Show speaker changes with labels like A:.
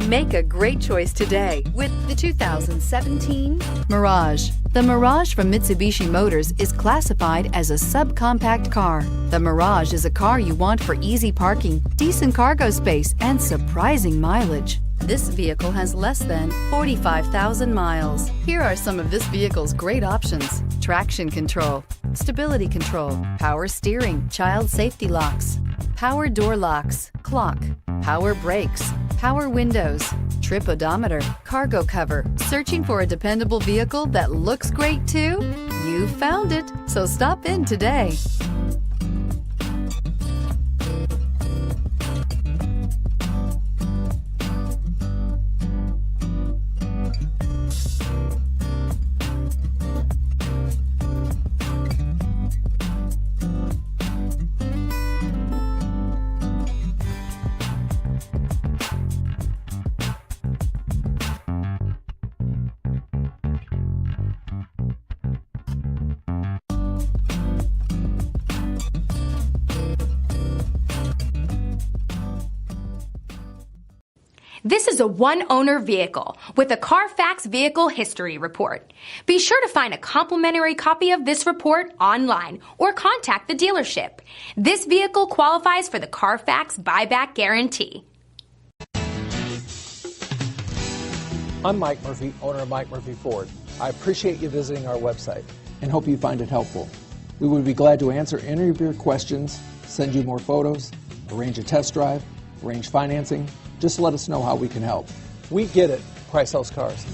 A: Make a great choice today with the 2017 Mirage. The Mirage from Mitsubishi Motors is classified as a subcompact car. The Mirage is a car you want for easy parking, decent cargo space, and surprising mileage. This vehicle has less than 45,000 miles. Here are some of this vehicle's great options: traction control, stability control, power steering, child safety locks, power door locks, clock, power brakes, power windows, trip odometer, cargo cover. Searching for a dependable vehicle that looks great too? You found it, so stop in today.
B: This is a one-owner vehicle with a Carfax Vehicle History Report. Be sure to find a complimentary copy of this report online or contact the dealership. This vehicle qualifies for the Carfax Buyback Guarantee.
C: I'm Mike Murphy, owner of Mike Murphy Ford. I appreciate you visiting our website and hope you find it helpful. We would be glad to answer any of your questions, send you more photos, arrange a test drive, arrange financing. Just let us know how we can help. We get it. Price sells cars.